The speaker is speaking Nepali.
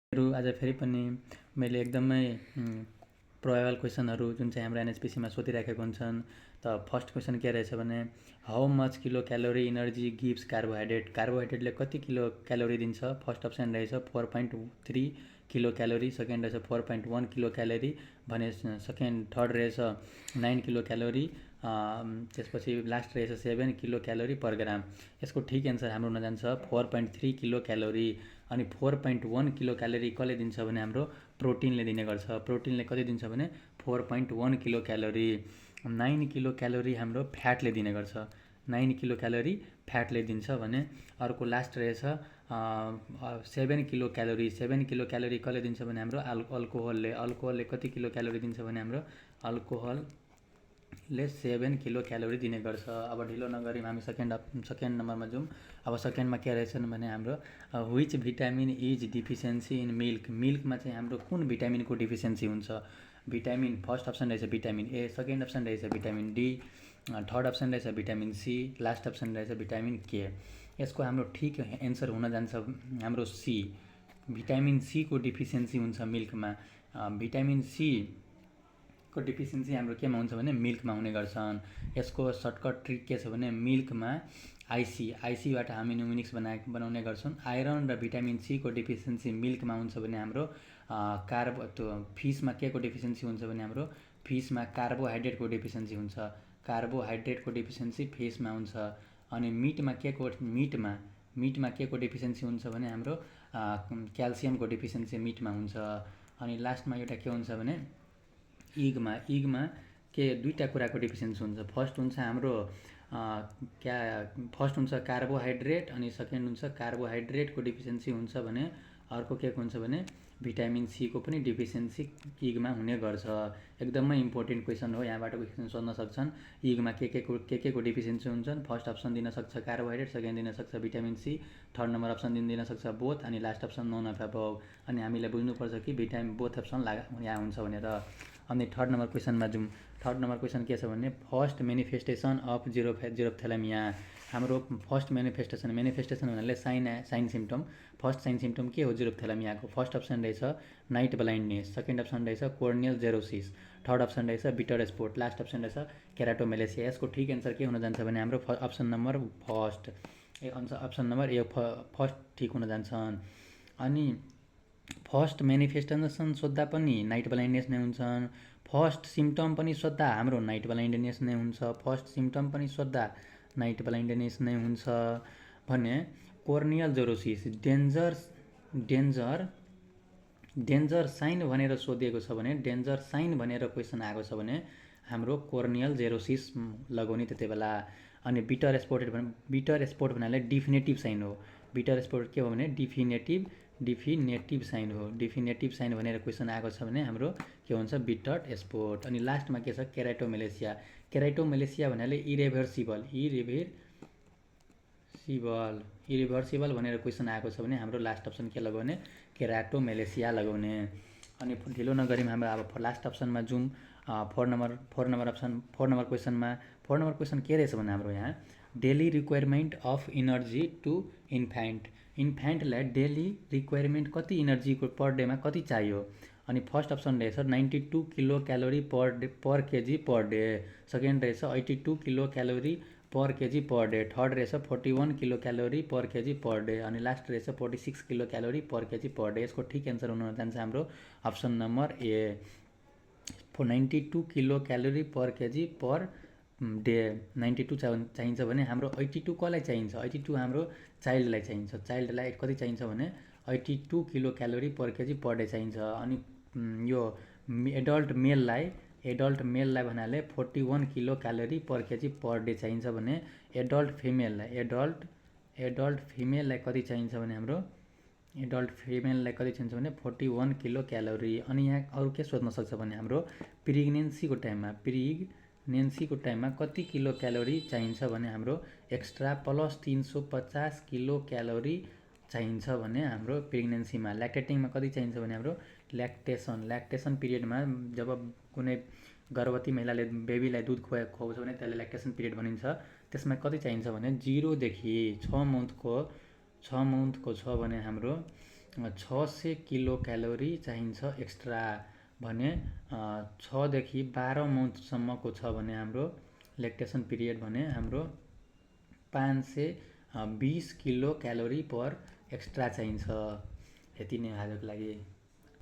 आज फेरि पनि मैले एकदमै प्रोबेबल क्वेसनहरू जुन चाहिँ हाम्रो एनएचपिसीमा सोधिराखेको हुन्छन्। त फर्स्ट क्वेसन के रहेछ भने how much kilo calorie energy gives कार्बोहाइड्रेटले कति किलो क्यालोरी दिन्छ। फर्स्ट अप्सन रहेछ 4.3 किलो क्यालोरी, सेकेन्ड रहेछ 4.1 किलो क्यालोरी भने थर्ड रहेछ 9 किलो क्यालोरी, त्यसपछि लास्ट रहेछ 7 किलो क्यालोरी पर ग्राम। यसको ठिक एन्सर हाम्रो हुन जान्छ 4.3 किलो क्यालोरी। अनि 4.1 किलो क्यालोरी कसले दिन्छ भने हाम्रो प्रोटिनले दिने गर्छ। प्रोटिनले कति दिन्छ भने 4.1 किलो क्यालोरी। 9 किलो क्यालोरी हाम्रो फ्याटले दिने गर्छ, 9 किलो क्यालोरी फ्याटले दिन्छ भने अर्को लास्ट रहेछ 7 किलो क्यालोरी। 7 किलो क्यालोरी कसले दिन्छ भने हाम्रो अल्कोहलले कति किलो क्यालोरी दिन्छ भने हाम्रो अल्कोहलले 7 किलो क्यालोरी दिने गर्छ। अब ढिलो नगरी हामी सेकेन्ड नम्बरमा जाउँ। अब सेकेन्डमा के रहेछन् भने हाम्रो which vitamin is deficiency in मिल्कमा चाहिँ हाम्रो कुन भिटामिनको डिफिसियन्सी हुन्छ। भिटामिन फर्स्ट अप्सन रहेछ भिटामिन ए, सेकेन्ड अप्सन रहेछ भिटामिन डी, थर्ड अप्सन रहेछ भिटामिन सी, लास्ट अप्सन रहेछ भिटामिन के। यसको हाम्रो ठिक एन्सर हुन जान्छ हाम्रो सी, भिटामिन सीको डिफिसियन्सी हुन्छ मिल्कमा। भिटामिन सी को डिफिसियन्सी हाम्रो केमा हुन्छ भने मिल्कमा हुने गर्छन्। यसको सर्टकट ट्रिक के छ भने मिल्कमा आइसीबाट हामी न्युमिनिक्स बनाउने गर्छौँ। आइरन र भिटामिन सीको डिफिसियन्सी मिल्कमा हुन्छ भने हाम्रो फिसमा के को डिफिसियन्सी हुन्छ भने हाम्रो फिसमा कार्बोहाइड्रेटको डिफिसियन्सी हुन्छ। कार्बोहाइड्रेटको डिफिसियन्सी फिसमा हुन्छ। अनि मिटमा के को डिफिसियन्सी हुन्छ भने हाम्रो क्याल्सियमको डिफिसियन्सी मिटमा हुन्छ। अनि लास्टमा एउटा के हुन्छ भने इगमा के दुईवटा कुराको डिफिसियन्सी हुन्छ। फर्स्ट हुन्छ हाम्रो फर्स्ट हुन्छ कार्बोहाइड्रेट अनि सेकेन्ड हुन्छ कार्बोहाइड्रेटको डिफिसियन्सी हुन्छ भने अर्को के हुन्छ भने भिटामिन सीको पनि डिफिसियन्सी इगमा हुने गर्छ। एकदमै इम्पोर्टेन्ट क्वेसन हो, यहाँबाट क्वेसन सोध्न सक्छन्। इगमा के को डिफिसियन्सी हुन्छन्। फर्स्ट अप्सन दिन सक्छ कार्बोहाइड्रेट, सेकेन्ड दिन सक्छ vitamin C, third number option दिन सक्छ बोथ, अनि last option none of above. अनि हामीले बुझ्नुपर्छ कि भिटामिन बोथ अप्सन यहाँ हुन्छ भनेर। अनि थर्ड नम्बर क्वेसनमा जाउँ। थर्ड नम्बर क्वेसन के छ भने फर्स्ट मेनिफेस्टेसन अफ जिरोफ्थेलेमिया। हाम्रो फर्स्ट मेनिफेस्टेसन भन्नाले sign symptom. First sign symptom के हो जिरोफ्थेलेमियाको। फर्स्ट अप्सन रहेछ नाइट ब्लाइन्डनेस, सेकेन्ड अप्सन रहेछ कोर्नियल जेरोसिस, थर्ड अप्सन रहेछ बिटर स्पोट, लास्ट अप्सन रहेछ केराटोमेलेसिया। यसको ठिक एन्सर के हुन जान्छ भने हाम्रो अप्सन नम्बर ए फर्स्ट ठिक हुन जान्छन्। अनि फर्स्ट मेनिफेस्टेसन सोद्धा पनि नाइट ब्लाइन्डनेस नै हुन्छन्, फर्स्ट सिम्टम पनि सोद्धा हाम्रो नाइट ब्लाइन्डनेस नै हुन्छ, फर्स्ट सिम्टम पनि सोद्धा नाइट ब्लाइन्डनेस नै हुन्छ भने कोर्नियल जेरोसिस डेन्जर साइन भनेर सोधिएको छ भने डेन्जर साइन भनेर क्वेसन आएको छ भने हाम्रो कोर्नियल जेरोसिस लगाउने त्यति बेला। अनि बिटर स्पोट भन्नाले डिफिनेटिभ साइन हो। बिटर स्पोट के हो भने डिफिनेटिभ साइन हो। डिफिनेटिभ साइन भनेर क्वेसन आएको छ भने हाम्रो के हुन्छ बिटर स्पोट। अनि लास्टमा के छ केराटोमेलेसिया भन्नाले इरिभर्सिबल भनेर क्वेसन आएको छ भने हाम्रो लास्ट अप्सन के लगाउने केराटोमेलेसिया लगाउने। अनि ढिलो नगरी हाम्रो अब लास्ट अप्सनमा जाउँ। फोर नम्बर क्वेसन के रहेछ भने हाम्रो यहाँ daily requirement of energy to इन्फेन्टलाई डेली रिक्वायरमेन्ट कति इनर्जीको पर डेमा कति चाहियो। अनि फर्स्ट अप्सन रहेछ 92 kilo calorie per KG per day, second रहेछ 82 kilo calorie per KG per day, third रहेछ 41 kilo calorie per KG per day, अनि लास्ट रहेछ 46 kilo calorie per KG per day. यसको ठिक एन्सर हुन जान्छ हाम्रो अप्सन नम्बर ए 92 kilo calorie per KG per day. 92 चाहिन्छ भने हाम्रो 82 कसलाई चाहिन्छ, 82 हाम्रो चाइल्डलाई चाहिन्छ। चाइल्डलाई कति चाहिन्छ भने 82 kilo calorie per KG per day चाहिन्छ। अनि यो एडल्ट मेललाई भन्नाले 41 kilo calorie per KG per day चाहिन्छ भने एडल्ट फिमेललाई कति चाहिन्छ भने हाम्रो एडल्ट फिमेललाई कति चाहिन्छ भने 41 किलो क्यालोरी। अनि यहाँ अरू के सोध्न सक्छ भने हाम्रो प्रेग्नेन्सीको टाइममा कति किलो क्यालोरी चाहिन्छ भने हाम्रो एक्स्ट्रा प्लस 350 किलो क्यालोरी चाहिन्छ भने हाम्रो प्रेग्नेन्सीमा। ल्याक्टेटिङमा कति चाहिन्छ भने हाम्रो ल्याक्टेसन पिरियडमा जब कुनै गर्भवती महिलाले बेबीलाई दुध खुवाउँछ भने त्यसलाई ल्याक्टेसन पिरियड भनिन्छ। त्यसमा कति चाहिन्छ भने 0 देखि 6 मन्थको छ भने हाम्रो 600 किलो क्यालोरी चाहिन्छ एक्स्ट्रा भने 6 देखि 12 मन्थसम्मको छ भने हाम्रो लेक्टेसन पिरियड भने हाम्रो 520 किलो क्यालोरी पर एक्स्ट्रा चाहिन्छ। यति नै आजको लागि।